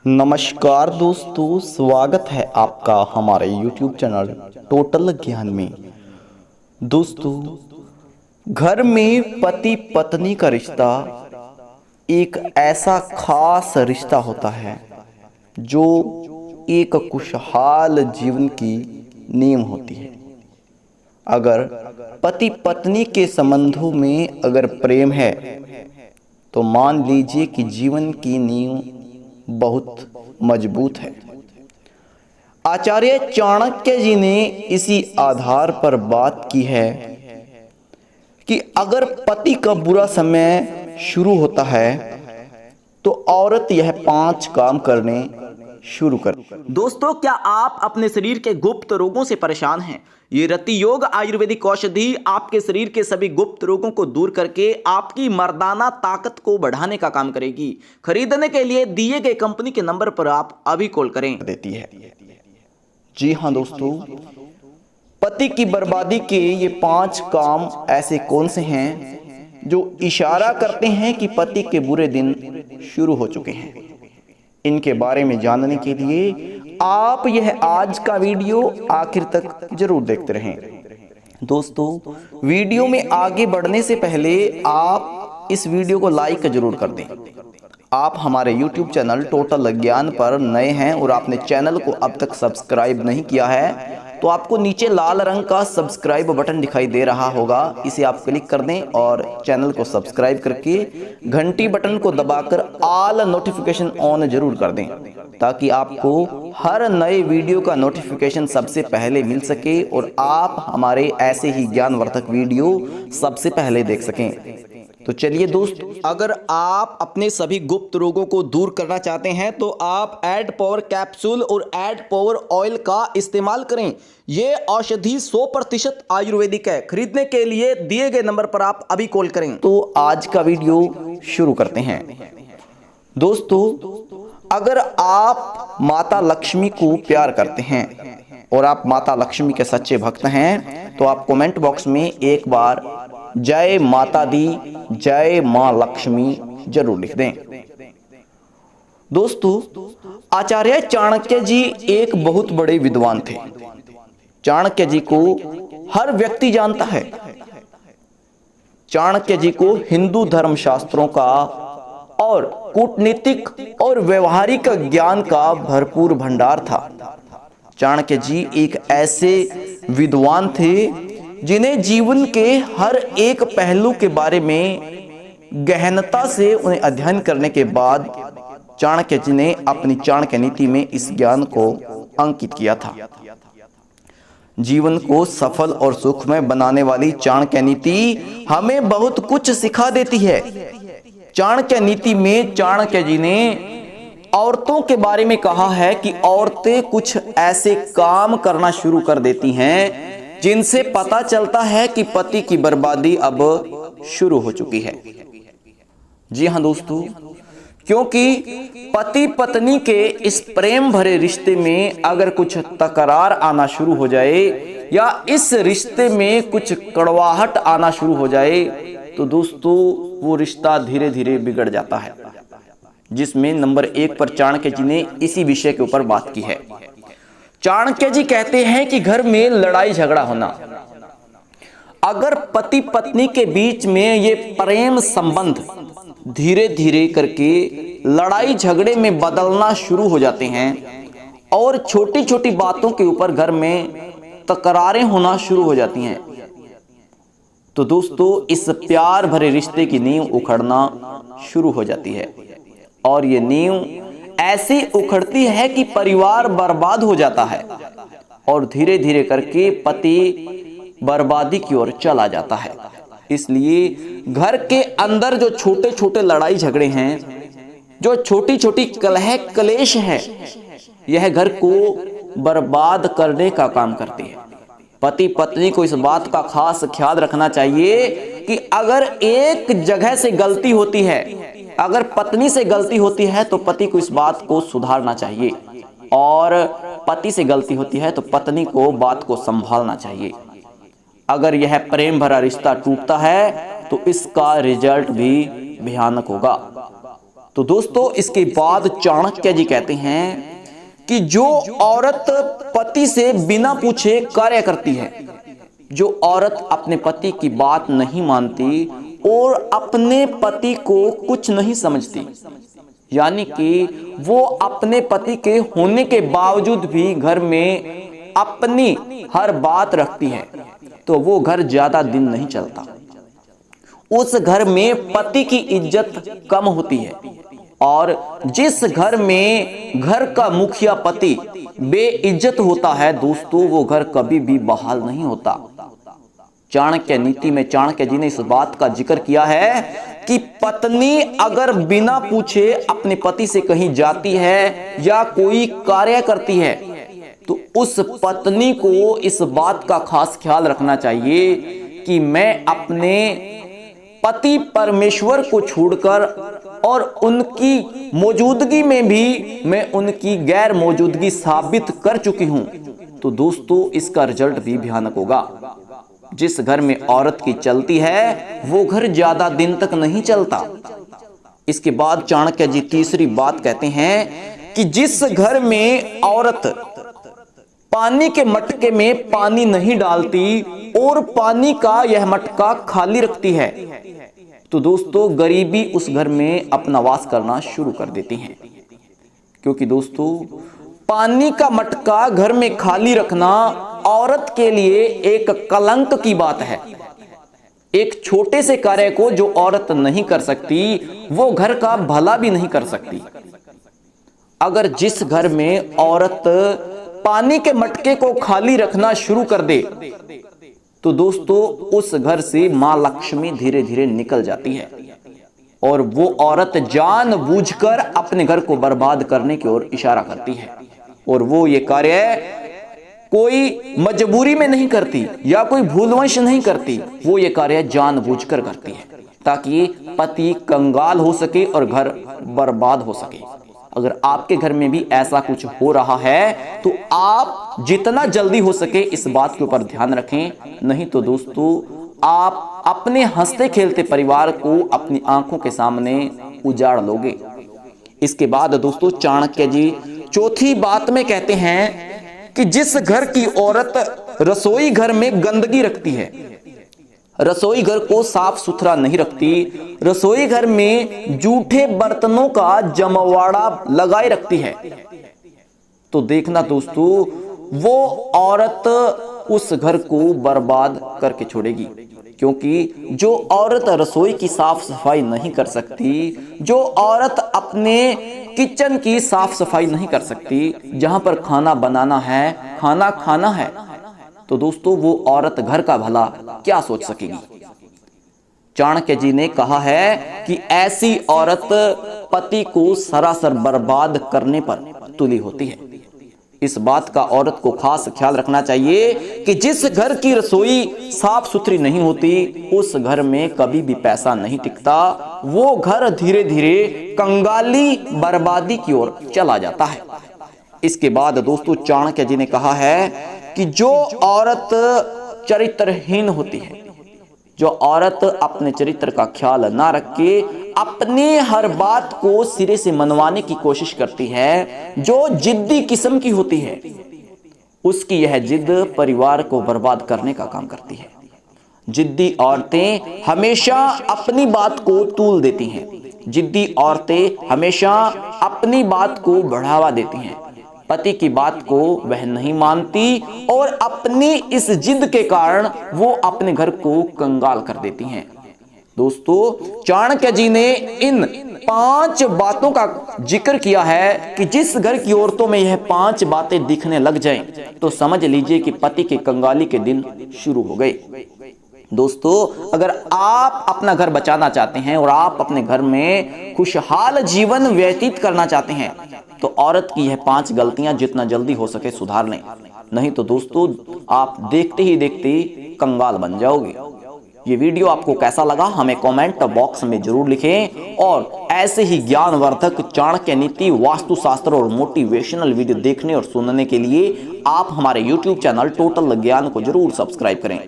नमस्कार दोस्तों, स्वागत है आपका हमारे YouTube चैनल टोटल ज्ञान में। दोस्तों, घर में पति पत्नी का रिश्ता एक ऐसा खास रिश्ता होता है जो एक खुशहाल जीवन की नींव होती है। अगर पति पत्नी के संबंधों में अगर प्रेम है तो मान लीजिए कि जीवन की नींव बहुत मजबूत है। आचार्य चाणक्य जी ने इसी आधार पर बात की है कि अगर पति का बुरा समय शुरू होता है तो औरत यह 5 काम करने शुरू कर। दोस्तों, क्या आप अपने शरीर के गुप्त रोगों से परेशान हैं? ये रति योग आयुर्वेदिक औषधि आपके शरीर के सभी गुप्त रोगों को दूर करके आपकी मर्दाना ताकत को बढ़ाने का काम करेगी। खरीदने के लिए दिए गए कंपनी के नंबर पर आप अभी कॉल करें। देती है। जी हाँ दोस्तों, पति की बर्बादी के ये 5 काम ऐसे कौन से हैं जो इशारा करते हैं कि पति के बुरे दिन शुरू हो चुके हैं। इनके बारे में जानने के लिए आप यह आज का वीडियो आखिर तक जरूर देखते रहें। दोस्तों, वीडियो में आगे बढ़ने से पहले आप इस वीडियो को लाइक जरूर कर दें। आप हमारे YouTube चैनल टोटल ज्ञान पर नए हैं और आपने चैनल को अब तक सब्सक्राइब नहीं किया है तो आपको नीचे लाल रंग का सब्सक्राइब बटन दिखाई दे रहा होगा, इसे आप क्लिक कर दें और चैनल को सब्सक्राइब करके घंटी बटन को दबाकर ऑल नोटिफिकेशन ऑन जरूर कर दें ताकि आपको हर नए वीडियो का नोटिफिकेशन सबसे पहले मिल सके और आप हमारे ऐसे ही ज्ञानवर्धक वीडियो सबसे पहले देख सकें। तो चलिए दोस्तों, अगर आप अपने सभी गुप्त रोगों को दूर करना चाहते हैं तो आप एड पावर कैप्सूल और एड पावर ऑयल का इस्तेमाल करें। ये औषधि 100% आयुर्वेदिक है। खरीदने के लिए दिए गए नंबर पर आप अभी कॉल करें। तो आज का वीडियो शुरू करते हैं। दोस्तों, अगर आप माता लक्ष्मी को प्यार करते हैं और आप माता लक्ष्मी के सच्चे भक्त हैं तो आप कमेंट बॉक्स में एक बार जय माता दी, जय मां लक्ष्मी जरूर लिख दें। दोस्तों, आचार्य चाणक्य जी एक बहुत बड़े विद्वान थे। चाणक्य जी को हर व्यक्ति जानता है। चाणक्य जी को हिंदू धर्म शास्त्रों का और कूटनीतिक और व्यवहारिक ज्ञान का भरपूर भंडार था। चाणक्य जी एक ऐसे विद्वान थे जिन्हें जीवन के हर एक पहलू के बारे में गहनता से उन्हें अध्ययन करने के बाद चाणक्य जी ने अपनी चाणक्य नीति में इस ज्ञान को अंकित किया था। जीवन को सफल और सुखमय बनाने वाली चाणक्य नीति हमें बहुत कुछ सिखा देती है। चाणक्य नीति में चाणक्य जी ने औरतों के बारे में कहा है कि औरतें कुछ ऐसे काम करना शुरू कर देती हैं जिनसे पता चलता है कि पति की बर्बादी अब शुरू हो चुकी है। जी हां दोस्तों, क्योंकि पति पत्नी के इस प्रेम भरे रिश्ते में अगर कुछ तकरार आना शुरू हो जाए या इस रिश्ते में कुछ कड़वाहट आना शुरू हो जाए तो दोस्तों वो रिश्ता धीरे धीरे बिगड़ जाता है, जिसमें नंबर 1 पर चाणक्य जी ने इसी विषय के ऊपर बात की है। चाणक्य जी कहते हैं कि घर में लड़ाई झगड़ा होना, अगर पति पत्नी के बीच में ये प्रेम संबंध धीरे धीरे करके लड़ाई झगड़े में बदलना शुरू हो जाते हैं और छोटी छोटी बातों के ऊपर घर में तकरारें होना शुरू हो जाती हैं तो दोस्तों इस प्यार भरे रिश्ते की नींव उखड़ना शुरू हो जाती है और ये नींव ऐसी उखड़ती है कि परिवार बर्बाद हो जाता है और धीरे धीरे करके पति बर्बादी की ओर चला जाता है। इसलिए घर के अंदर जो छोटे छोटे लड़ाई झगड़े हैं, जो छोटी छोटी कलह कलेश है, यह घर को बर्बाद करने का काम करती है। पति पत्नी को इस बात का खास ख्याल रखना चाहिए कि अगर एक जगह से गलती होती है, अगर पत्नी से गलती होती है तो पति को इस बात को सुधारना चाहिए और पति से गलती होती है तो पत्नी को बात को संभालना चाहिए। अगर यह प्रेम भरा रिश्ता टूटता है तो इसका रिजल्ट भी भयानक होगा। तो दोस्तों इसके बाद चाणक्य जी कहते हैं कि जो औरत पति से बिना पूछे कार्य करती है, जो औरत अपने पति की बात नहीं मानती और अपने पति को कुछ नहीं समझती, यानी कि वो अपने पति के होने के बावजूद भी घर में अपनी हर बात रखती है, तो वो घर ज्यादा दिन नहीं चलता। उस घर में पति की इज्जत कम होती है, और जिस घर में घर का मुखिया पति बेइज्जत होता है दोस्तों, वो घर कभी भी बहाल नहीं होता। चाणक्य नीति में चाणक्य जी ने इस बात का जिक्र किया है कि पत्नी अगर बिना पूछे अपने पति से कहीं जाती है या कोई कार्य करती है, तो उस पत्नी को इस बात का खास ख्याल रखना चाहिए कि मैं अपने पति परमेश्वर को छोड़कर और उनकी मौजूदगी में भी मैं उनकी गैर मौजूदगी साबित कर चुकी हूं। तो दोस्तों इसका रिजल्ट भी भयानक होगा। जिस घर में औरत की चलती है वो घर ज्यादा दिन तक नहीं चलता। इसके बाद चाणक्य जी तीसरी बात कहते हैं कि जिस घर में औरत पानी के मटके में पानी नहीं डालती और पानी का यह मटका खाली रखती है, तो दोस्तों गरीबी उस घर में अपना वास करना शुरू कर देती हैं। क्योंकि दोस्तों पानी का मटका घर में खाली रखना औरत के लिए एक कलंक की बात है। एक छोटे से कार्य को जो औरत नहीं कर सकती वो घर का भला भी नहीं कर सकती। अगर जिस घर में औरत पानी के मटके को खाली रखना शुरू कर दे, तो दोस्तों उस घर से मां लक्ष्मी धीरे धीरे निकल जाती है और वो औरत जानबूझकर अपने घर को बर्बाद करने की ओर इशारा करती है। और वो ये कार्य कोई मजबूरी में नहीं करती या कोई भूलवश नहीं करती, वो ये कार्य जानबूझकर करती है ताकि पति कंगाल हो सके और घर बर्बाद हो सके। अगर आपके घर में भी ऐसा कुछ हो रहा है तो आप जितना जल्दी हो सके इस बात के ऊपर ध्यान रखें, नहीं तो दोस्तों आप अपने हंसते खेलते परिवार को अपनी आंखों के सामने उजाड़ लोगे। इसके बाद दोस्तों चाणक्य जी चौथी बात में कहते हैं कि जिस घर की औरत रसोई घर में गंदगी रखती है, रसोई घर को साफ सुथरा नहीं रखती, रसोई घर में जूठे बर्तनों का जमवाड़ा लगाए रखती है, तो देखना दोस्तों वो औरत उस घर को बर्बाद करके छोड़ेगी। क्योंकि जो औरत रसोई की साफ सफाई नहीं कर सकती, जो औरत अपने किचन की साफ सफाई नहीं कर सकती, जहां पर खाना बनाना है, खाना खाना है, तो दोस्तों वो औरत घर का भला क्या सोच सकेगी। चाणक्य जी ने कहा है कि ऐसी औरत पति को सरासर बर्बाद करने पर तुली होती है। इस बात का औरत को खास ख्याल रखना चाहिए कि जिस घर की रसोई साफ सुथरी नहीं होती उस घर में कभी भी पैसा नहीं टिकता, वो घर धीरे धीरे कंगाली बर्बादी की ओर चला जाता है। इसके बाद दोस्तों चाणक्य जी ने कहा है कि जो औरत चरित्रहीन होती है, जो औरत अपने चरित्र का ख्याल ना रख के अपनी हर बात को सिरे से मनवाने की कोशिश करती है, जो जिद्दी किस्म की होती है, उसकी यह जिद परिवार को बर्बाद करने का काम करती है। जिद्दी औरतें हमेशा अपनी बात को तूल देती हैं, जिद्दी औरतें हमेशा अपनी बात को बढ़ावा देती हैं, पति की बात को वह नहीं मानती और अपनी इस जिद के कारण वो अपने घर को कंगाल कर देती हैं। दोस्तों चाणक्य जी ने इन 5 बातों का जिक्र किया है कि जिस घर की औरतों में यह 5 बातें दिखने लग जाएं, तो समझ लीजिए कि पति की कंगाली के दिन शुरू हो गए। दोस्तों अगर आप अपना घर बचाना चाहते हैं और आप अपने घर में खुशहाल जीवन व्यतीत करना चाहते हैं, तो औरत की यह 5 गलतियां जितना जल्दी हो सके सुधार लें, नहीं तो दोस्तों आप देखते ही देखते कंगाल बन जाओगे। ये वीडियो आपको कैसा लगा हमें कमेंट बॉक्स में जरूर लिखें, और ऐसे ही ज्ञानवर्धक चाणक्य नीति, वास्तुशास्त्र और मोटिवेशनल वीडियो देखने और सुनने के लिए आप हमारे YouTube चैनल टोटल ज्ञान को जरूर सब्सक्राइब करें।